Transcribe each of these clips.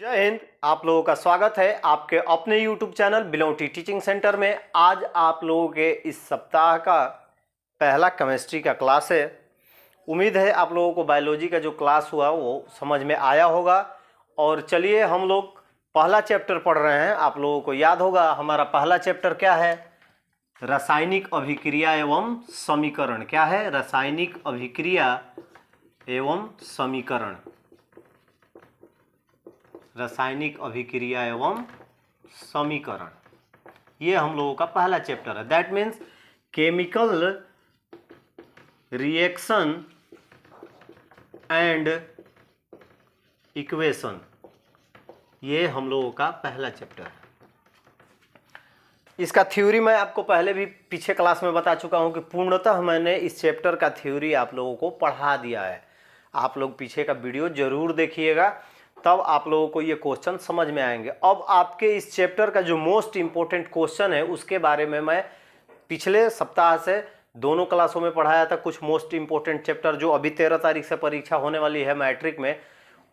जय हिंद। आप लोगों का स्वागत है आपके अपने YouTube चैनल बिलोटी टीचिंग सेंटर में। आज आप लोगों के इस सप्ताह का पहला केमिस्ट्री का क्लास है। उम्मीद है आप लोगों को बायोलॉजी का जो क्लास हुआ वो समझ में आया होगा। और चलिए हम लोग पहला चैप्टर पढ़ रहे हैं। आप लोगों को याद होगा हमारा पहला चैप्टर क्या है? रासायनिक अभिक्रिया एवं समीकरण। क्या है? रासायनिक अभिक्रिया एवं समीकरण। रासायनिक अभिक्रिया एवं समीकरण, ये हम लोगों का पहला चैप्टर है। That means chemical reaction and equation, ये हम लोगों का पहला चैप्टर है। इसका थ्योरी मैं आपको पहले भी पीछे क्लास में बता चुका हूं कि पूर्णतः मैंने इस चैप्टर का थ्योरी आप लोगों को पढ़ा दिया है। आप लोग पीछे का वीडियो जरूर देखिएगा, तब आप लोगों को ये क्वेश्चन समझ में आएंगे। अब आपके इस चैप्टर का जो मोस्ट इम्पोर्टेंट क्वेश्चन है उसके बारे में मैं पिछले सप्ताह से दोनों क्लासों में पढ़ाया था। कुछ मोस्ट इम्पोर्टेंट चैप्टर जो अभी 13 तारीख से परीक्षा होने वाली है मैट्रिक में,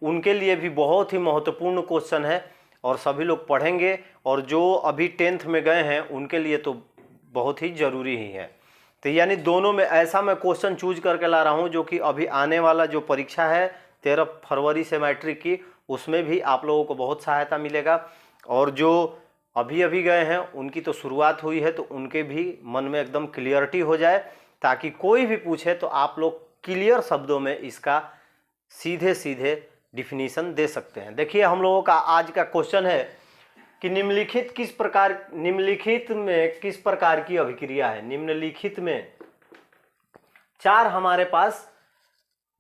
उनके लिए भी बहुत ही महत्वपूर्ण क्वेश्चन है और सभी लोग पढ़ेंगे। और जो अभी 10th में गए हैं उनके लिए तो बहुत ही ज़रूरी ही है। तो यानी दोनों में ऐसा मैं क्वेश्चन चूज करके ला रहा हूँ जो कि अभी आने वाला जो परीक्षा है 13 फरवरी से मैट्रिक की, उसमें भी आप लोगों को बहुत सहायता मिलेगा। और जो अभी अभी गए हैं उनकी तो शुरुआत हुई है, तो उनके भी मन में एकदम क्लियरिटी हो जाए, ताकि कोई भी पूछे तो आप लोग क्लियर शब्दों में इसका सीधे सीधे डिफिनीशन दे सकते हैं। देखिए हम लोगों का आज का क्वेश्चन है कि निम्नलिखित में किस प्रकार की अभिक्रिया है। निम्नलिखित में 4 हमारे पास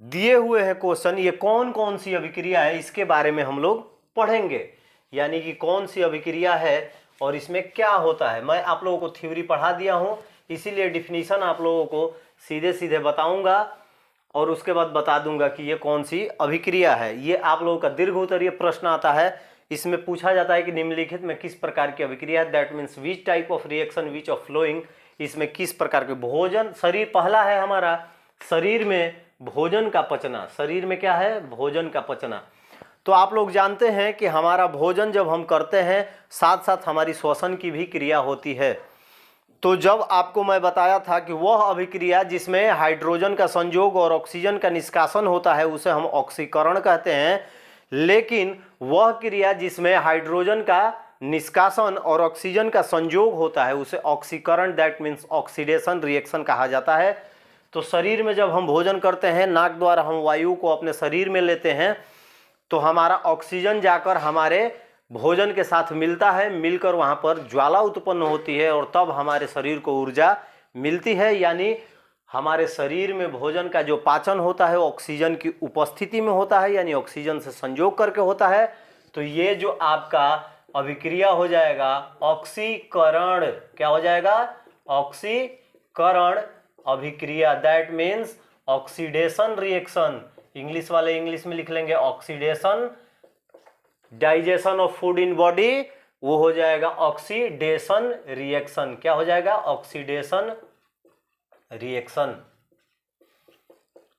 दिए हुए हैं क्वेश्चन। ये कौन कौन सी अभिक्रिया है इसके बारे में हम लोग पढ़ेंगे, यानी कि कौन सी अभिक्रिया है और इसमें क्या होता है। मैं आप लोगों को थ्योरी पढ़ा दिया हूं, इसीलिए डिफिनीशन आप लोगों को सीधे सीधे बताऊंगा और उसके बाद बता दूंगा कि ये कौन सी अभिक्रिया है। ये आप लोगों का दीर्घ उत्तरीय प्रश्न आता है। इसमें पूछा जाता है कि निम्नलिखित में किस प्रकार की अभिक्रिया है। That means which type of reaction which of flowing, इसमें किस प्रकार के भोजन, शरीर पहला है हमारा शरीर में भोजन का पचना। शरीर में क्या है? भोजन का पचना। तो आप लोग जानते हैं कि हमारा भोजन जब हम करते हैं साथ साथ हमारी श्वसन की भी क्रिया होती है। तो जब आपको मैं बताया था कि वह अभिक्रिया जिसमें हाइड्रोजन का संयोग और ऑक्सीजन का निष्कासन होता है उसे हम ऑक्सीकरण कहते हैं, लेकिन वह क्रिया जिसमें हाइड्रोजन का निष्कासन और ऑक्सीजन का संयोग होता है उसे ऑक्सीकरण, दैट मीन्स ऑक्सीडेशन रिएक्शन कहा जाता है। तो शरीर में जब हम भोजन करते हैं, नाक द्वारा हम वायु को अपने शरीर में लेते हैं, तो हमारा ऑक्सीजन जाकर हमारे भोजन के साथ मिलता है, मिलकर वहाँ पर ज्वाला उत्पन्न होती है और तब हमारे शरीर को ऊर्जा मिलती है। यानी हमारे शरीर में भोजन का जो पाचन होता है ऑक्सीजन की उपस्थिति में होता है, यानी ऑक्सीजन से संयोग करके होता है। तो ये जो आपका अभिक्रिया हो जाएगा ऑक्सीकरण। क्या हो जाएगा? ऑक्सीकरण अभिक्रिया। That means oxidation reaction. English वाले इंग्लिश में लिख लेंगे oxidation. Digestion of food in body, वो हो जाएगा ऑक्सीडेशन रिएक्शन। क्या हो जाएगा? Oxidation reaction.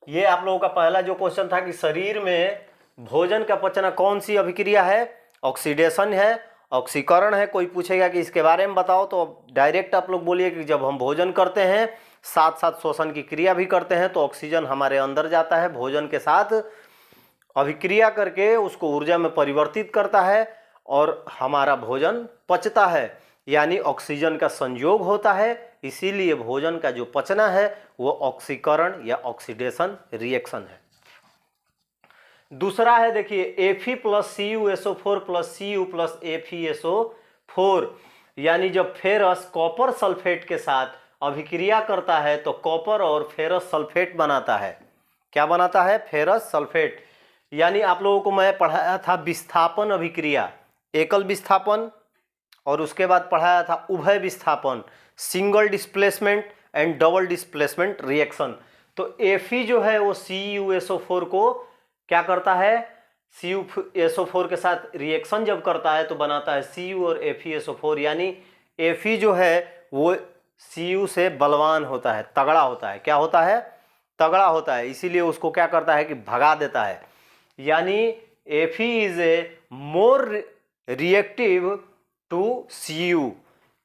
ये आप लोगों का पहला जो क्वेश्चन था कि शरीर में भोजन का पचना कौन सी अभिक्रिया है? ऑक्सीडेशन है, ऑक्सीकरण है। कोई पूछेगा कि इसके बारे में बताओ, तो डायरेक्ट आप लोग बोलिए कि जब हम भोजन करते हैं साथ साथ श्वसन की क्रिया भी करते हैं तो ऑक्सीजन हमारे अंदर जाता है, भोजन के साथ अभिक्रिया करके उसको ऊर्जा में परिवर्तित करता है और हमारा भोजन पचता है, यानी ऑक्सीजन का संयोग होता है। इसीलिए भोजन का जो पचना है वो ऑक्सीकरण या ऑक्सीडेशन रिएक्शन है। दूसरा है देखिए Fe + CuSO4 + Cu + FeSO4, यानी जब फेरस कॉपर सल्फेट के साथ अभिक्रिया करता है तो कॉपर और फेरस सल्फेट बनाता है। क्या बनाता है? Ferrous sulphate. यानी आप लोगों को मैं पढ़ाया था विस्थापन अभिक्रिया, एकल विस्थापन, और उसके बाद पढ़ाया था उभय विस्थापन, single displacement and double displacement reaction. तो Fe जो है वो CuSO4 को क्या करता है? CuSO4 के साथ रिएक्शन जब करता है तो बनाता है Cu और FeSO4, यानी Fe जो है वो Cu से बलवान होता है, तगड़ा होता है। क्या होता है? तगड़ा होता है। इसीलिए उसको क्या करता है कि भगा देता है। यानी Fe is a more reactive to Cu।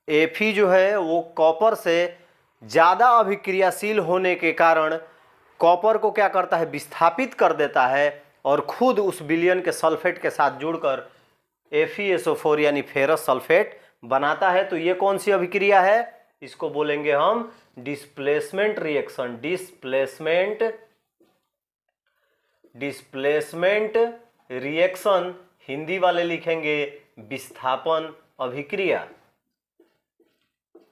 Fe जो है वो कॉपर से ज़्यादा अभिक्रियाशील होने के कारण कॉपर को क्या करता है, विस्थापित कर देता है और खुद उस विलयन के सल्फेट के साथ जुड़कर FeSO4 यानी फेरस सल्फेट बनाता है। तो ये कौन सी अभिक्रिया है, इसको बोलेंगे हम displacement reaction. Displacement reaction, Hindi वाले लिखेंगे विस्थापन अभिक्रिया।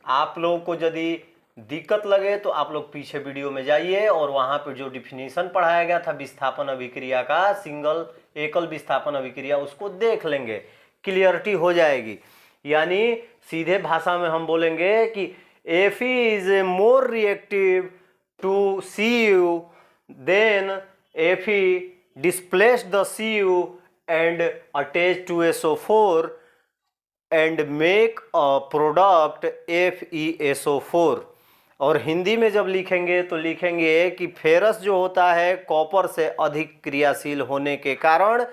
आप लोगों को यदि दिक्कत लगे तो आप लोग पीछे वीडियो में जाइए और वहां पर जो डिफिनीशन पढ़ाया गया था विस्थापन अभिक्रिया का, एकल विस्थापन अभिक्रिया, उसको देख लेंगे, क्लियरिटी हो जाएगी। यानी सीधे भाषा में हम बोलेंगे कि Fe is more reactive to Cu then Fe displaced the Cu and attached to SO4 and make a product FeSO4। और हिंदी में जब लिखेंगे तो लिखेंगे कि फेरस जो होता है कॉपर से अधिक क्रियाशील होने के कारण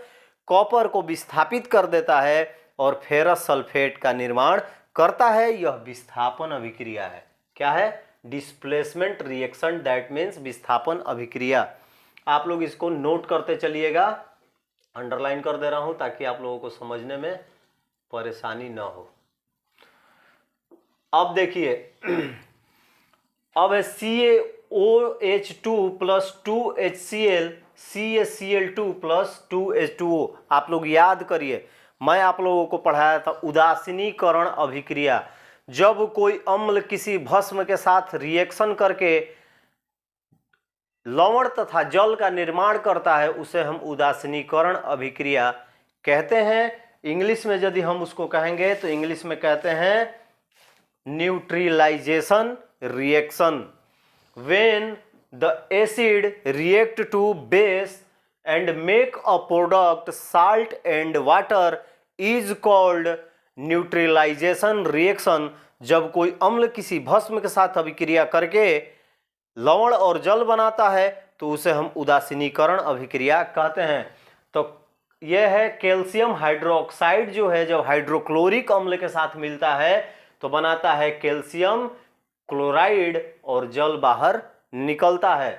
कॉपर को विस्थापित कर देता है और फेरस सल्फेट का निर्माण करता है। यह विस्थापन अभिक्रिया है। क्या है, डिस्प्लेसमेंट रिएक्शन, दैट मीन्स विस्थापन अभिक्रिया। आप लोग इसको नोट करते चलिएगा, अंडरलाइन कर दे रहा हूं ताकि आप लोगों को समझने में परेशानी ना हो। अब देखिए, अब है CaOH2 plus 2HCl CaCl2 plus 2H2O। आप लोग याद करिए, मैं आप लोगों को पढ़ाया था उदासीनीकरण अभिक्रिया। जब कोई अम्ल किसी भस्म के साथ रिएक्शन करके लवण तथा जल का निर्माण करता है उसे हम उदासीनीकरण अभिक्रिया कहते हैं। इंग्लिश में यदि हम उसको कहेंगे तो इंग्लिश में कहते हैं neutralization reaction. When the acid react to base and make a product salt and water is called neutralization reaction. जब कोई अम्ल किसी भस्म के साथ अभिक्रिया करके लवण और जल बनाता है तो उसे हम उदासीनीकरण अभिक्रिया कहते हैं। तो यह है कैल्शियम हाइड्रोक्साइड जो है, जब हाइड्रोक्लोरिक अम्ल के साथ मिलता है तो बनाता है कैल्शियम क्लोराइड और जल बाहर निकलता है।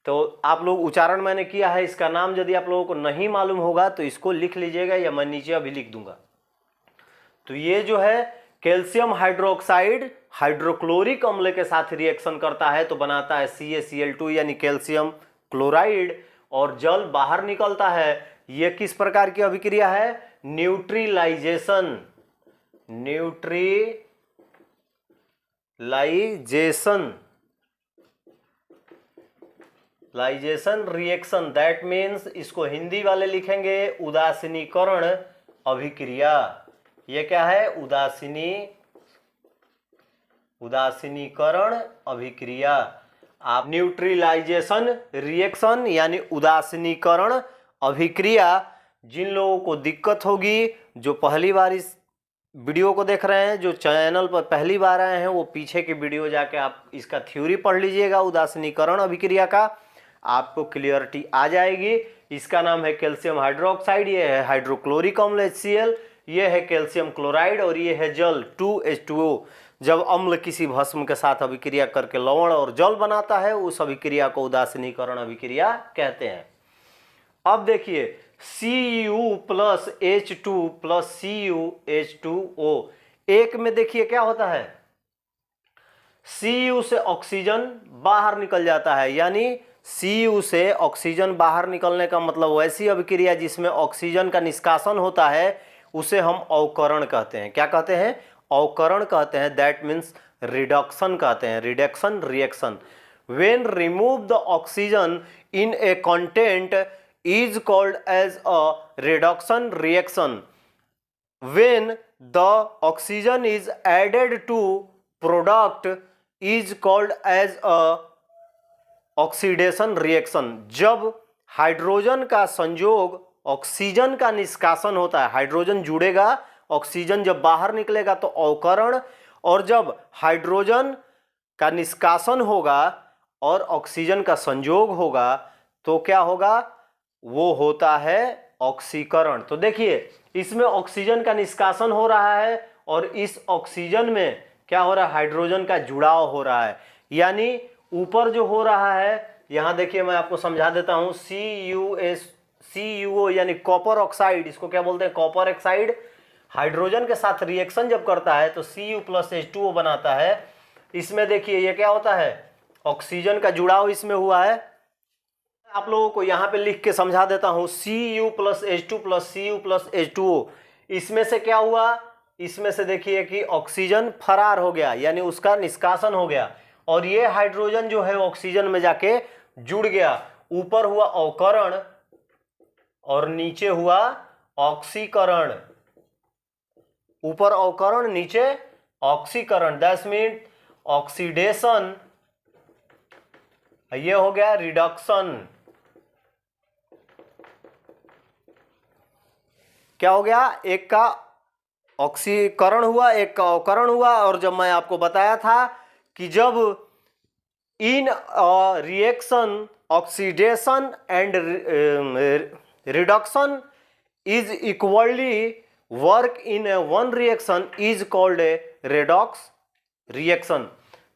तो आप लोग उच्चारण मैंने किया है, इसका नाम यदि आप लोगों को नहीं मालूम होगा तो इसको लिख लीजिएगा या मैं नीचे अभी लिख दूंगा। तो ये जो है कैल्शियम हाइड्रोक्साइड हाइड्रोक्लोरिक अम्ल के साथ रिएक्शन करता है तो बनाता है CaCl2 यानी कैल्शियम क्लोराइड और जल बाहर निकलता है। यह किस प्रकार की अभिक्रिया है, न्यूट्रलाइजेशन रिएक्शन। दैट मीन्स इसको हिंदी वाले लिखेंगे उदासीनीकरण अभिक्रिया। यह क्या है, उदासीनीकरण अभिक्रिया। आप न्यूट्रलाइजेशन रिएक्शन यानी उदासीनीकरण अभिक्रिया। जिन लोगों को दिक्कत होगी, जो पहली बार इस वीडियो को देख रहे हैं, जो चैनल पर पहली बार आए हैं, वो पीछे की वीडियो जाके आप इसका थ्योरी पढ़ लीजिएगा उदासीनीकरण अभिक्रिया का, आपको क्लियरिटी आ जाएगी। इसका नाम है कैल्शियम हाइड्रोक्साइड, ये है हाइड्रोक्लोरिक अम्ल HCl, ये है कैल्शियम क्लोराइड और ये है जल 2H2O। जब अम्ल किसी भस्म के साथ अभिक्रिया करके लवण और जल बनाता है उस अभिक्रिया को उदासीनीकरण अभिक्रिया कहते हैं। अब देखिए Cu plus H2 plus CuH2O, एक में देखिए क्या होता है, Cu से ऑक्सीजन बाहर निकल जाता है। यानी Cu से ऑक्सीजन बाहर निकलने का मतलब वैसी अभिक्रिया जिसमें ऑक्सीजन का निष्कासन होता है उसे हम अवकरण कहते हैं। क्या कहते हैं, अवकरण कहते हैं। दैट मीन्स रिडक्शन कहते हैं, reduction reaction. When remove the oxygen in a content is called as a reduction reaction. When the oxygen is added to product is called as a oxidation reaction. जब hydrogen का संयोग oxygen का निष्कासन होता है, hydrogen जुड़ेगा, oxygen जब बाहर निकलेगा तो अवकरण, और जब हाइड्रोजन का निष्कासन होगा और ऑक्सीजन का संयोग होगा तो क्या होगा, वो होता है ऑक्सीकरण। तो देखिए इसमें ऑक्सीजन का निष्कासन हो रहा है और इस ऑक्सीजन में क्या हो रहा है, हाइड्रोजन का जुड़ाव हो रहा है। यानी ऊपर जो हो रहा है, यहां देखिए मैं आपको समझा देता हूं, CuO यानी कॉपर ऑक्साइड, इसको क्या बोलते हैं, कॉपर ऑक्साइड, हाइड्रोजन के साथ रिएक्शन जब करता है तो Cu+H2O बनाता है। इसमें देखिए ये क्या होता है, ऑक्सीजन का जुड़ाव इसमें हुआ है। आप लोगों को यहाँ पे लिख के समझा देता हूँ, Cu+H2+Cu+H2O, इसमें से क्या हुआ, इसमें से देखिए कि ऑक्सीजन फरार हो गया, यानी उसका निष्कासन हो गया, और ये हाइड्रोजन जो है ऑक्सीजन में जाके जुड़ गया। ऊपर हुआ अवकरण और नीचे हुआ ऑक्सीकरण, ऊपर अवकरण नीचे ऑक्सीकरण, दैट्स मीन ऑक्सीडेशन, ये हो गया रिडक्शन। क्या हो गया, एक का ऑक्सीकरण हुआ, एक का अवकरण हुआ। और जब मैं आपको बताया था कि जब in reaction oxidation and reduction is equally work in one reaction is called a redox reaction.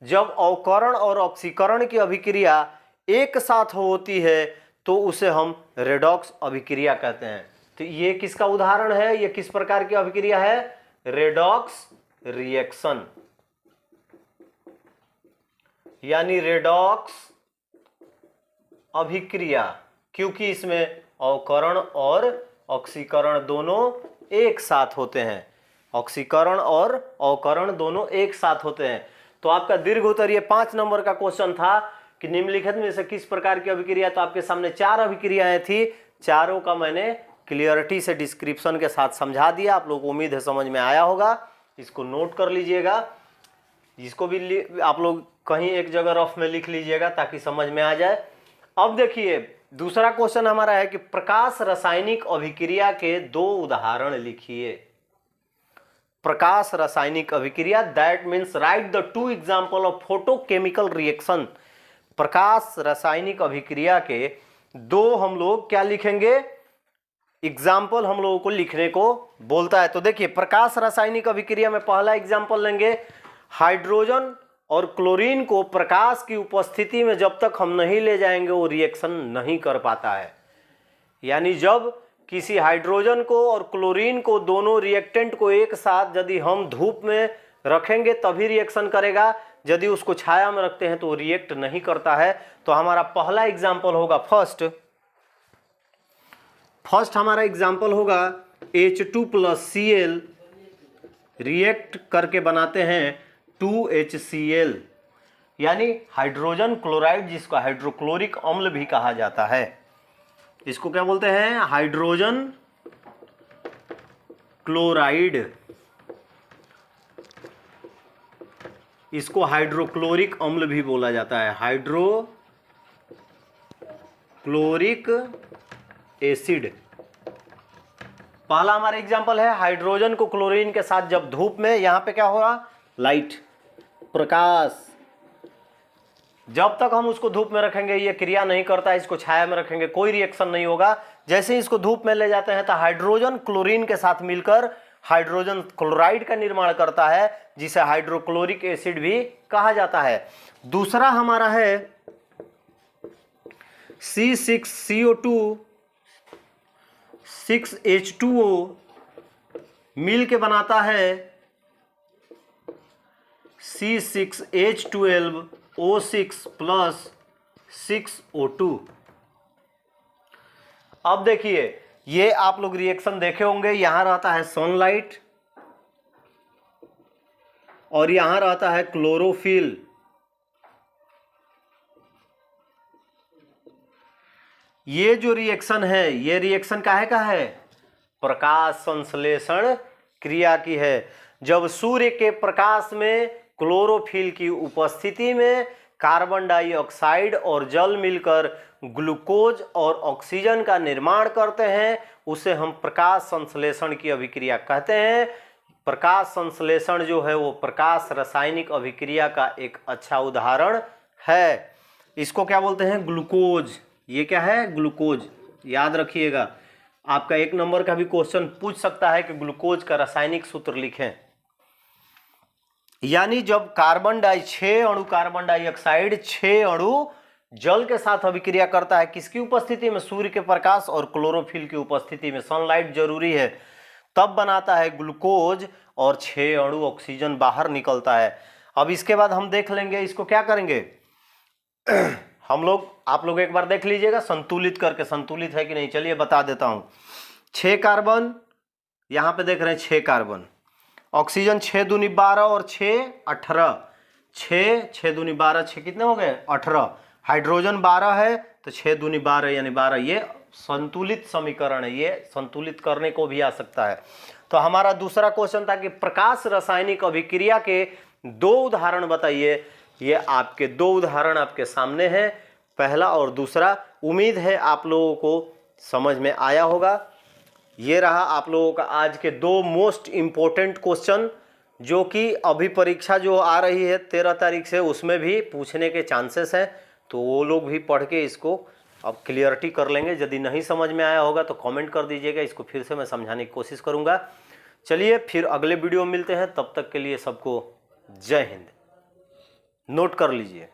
जब अवकरण और ऑक्सीकरण की अभिक्रिया एक साथ होती है तो उसे हम रेडॉक्स अभिक्रिया कहते हैं। तो ये किसका उदाहरण है, ये किस प्रकार की अभिक्रिया है, रेडॉक्स रिएक्शन, यानी रेडॉक्स अभिक्रिया, क्योंकि इसमें अवकरण और ऑक्सीकरण दोनों एक साथ होते हैं, ऑक्सीकरण और अवकरण दोनों एक साथ होते हैं। तो आपका दीर्घ उत्तर ये 5 नंबर का क्वेश्चन था कि निम्नलिखित में से किस प्रकार की अभिक्रिया, तो आपके सामने 4 अभिक्रियाएं थी, चारों का मैंने क्लियरिटी से डिस्क्रिप्शन के साथ समझा दिया। आप लोग को उम्मीद है समझ में आया होगा, इसको नोट कर लीजिएगा, जिसको भी आप लोग कहीं एक जगह रफ में लिख लीजिएगा ताकि समझ में आ जाए। अब देखिए दूसरा क्वेश्चन हमारा है कि प्रकाश रासायनिक अभिक्रिया के 2 उदाहरण लिखिए। प्रकाश रासायनिक अभिक्रिया, that means write the 2 example of photochemical reaction. प्रकाश रासायनिक अभिक्रिया के 2 हम लोग क्या लिखेंगे, एग्जाम्पल हम लोगों को लिखने को बोलता है। तो देखिए प्रकाश रासायनिक अभिक्रिया में पहला एग्जाम्पल लेंगे, हाइड्रोजन और क्लोरीन को प्रकाश की उपस्थिति में जब तक हम नहीं ले जाएंगे वो रिएक्शन नहीं कर पाता है। यानी जब किसी हाइड्रोजन को और क्लोरीन को, दोनों रिएक्टेंट को एक साथ यदि हम धूप में रखेंगे तभी रिएक्शन करेगा, यदि उसको छाया में रखते हैं तो रिएक्ट नहीं करता है। तो हमारा पहला एग्जाम्पल होगा, फर्स्ट हमारा एग्जाम्पल होगा H2+Cl रिएक्ट करके बनाते हैं 2HCl, यानी हाइड्रोजन क्लोराइड, जिसको हाइड्रोक्लोरिक अम्ल भी कहा जाता है। इसको क्या बोलते हैं, हाइड्रोजन क्लोराइड, इसको हाइड्रोक्लोरिक अम्ल भी बोला जाता है, हाइड्रोक्लोरिक एसिड। पहला हमारा एग्जांपल है, हाइड्रोजन को क्लोरीन के साथ जब धूप में, यहां पे क्या हो रहा, लाइट, प्रकाश, जब तक हम उसको धूप में रखेंगे ये क्रिया नहीं करता, इसको छाया में रखेंगे कोई रिएक्शन नहीं होगा। जैसे ही इसको धूप में ले जाते हैं तो हाइड्रोजन क्लोरीन के साथ मिलकर हाइड्रोजन क्लोराइड का निर्माण करता है, जिसे हाइड्रोक्लोरिक एसिड भी कहा जाता है। दूसरा हमारा है C6CO2 6H2O मिल के बनाता है C6H12O6+6O2। अब देखिए ये आप लोग रिएक्शन देखे होंगे, यहां रहता है सनलाइट और यहां रहता है क्लोरोफिल। ये जो रिएक्शन है, ये रिएक्शन काहे का है, प्रकाश संश्लेषण क्रिया की है। जब सूर्य के प्रकाश में क्लोरोफिल की उपस्थिति में कार्बन डाइऑक्साइड और जल मिलकर ग्लूकोज और ऑक्सीजन का निर्माण करते हैं, उसे हम प्रकाश संश्लेषण की अभिक्रिया कहते हैं। प्रकाश संश्लेषण जो है वो प्रकाश रासायनिक अभिक्रिया का एक अच्छा उदाहरण है। इसको क्या बोलते हैं, ग्लूकोज। ये क्या है, ग्लूकोज, याद रखिएगा। आपका 1 नंबर का भी क्वेश्चन पूछ सकता है कि ग्लूकोज का रासायनिक सूत्र लिखें। यानी जब कार्बन डाई 6 अणु कार्बन डाइऑक्साइड 6 अणु जल के साथ अभिक्रिया करता है, किसकी उपस्थिति में? सूर्य के प्रकाश और क्लोरोफिल की उपस्थिति में, सनलाइट जरूरी है, तब बनाता है ग्लूकोज और 6 अणु ऑक्सीजन बाहर निकलता है। अब इसके बाद हम देख लेंगे इसको क्या करेंगे आप लोग एक बार देख लीजिएगा संतुलित करके, संतुलित है कि नहीं। चलिए बता देता हूं। 6 कार्बन, यहां पे देख रहे हैं 6 कार्बन, ऑक्सीजन 6 दूनी 12 और 6 18, 6 दूनी 12, 6 कितने हो गए? 18। हाइड्रोजन 12 है तो 6 दूनी 12 यानी 12। ये संतुलित समीकरण है, ये संतुलित करने को भी आ सकता है। तो हमारा दूसरा क्वेश्चन था कि प्रकाश रासायनिक अभिक्रिया के 2 उदाहरण बताइए। ये आपके 2 उदाहरण आपके सामने हैं, पहला और दूसरा। उम्मीद है आप लोगों को समझ में आया होगा। ये रहा आप लोगों का आज के 2 मोस्ट इंपॉर्टेंट क्वेश्चन, जो कि अभी परीक्षा जो आ रही है 13 तारीख से, उसमें भी पूछने के चांसेस हैं। तो वो लोग भी पढ़ के इसको अब क्लियरिटी कर लेंगे। यदि नहीं समझ में आया होगा तो कमेंट कर दीजिएगा, इसको फिर से मैं समझाने की कोशिश करूंगा। चलिए फिर अगले वीडियो में मिलते हैं, तब तक के लिए सबको जय हिंद। नोट कर लीजिए।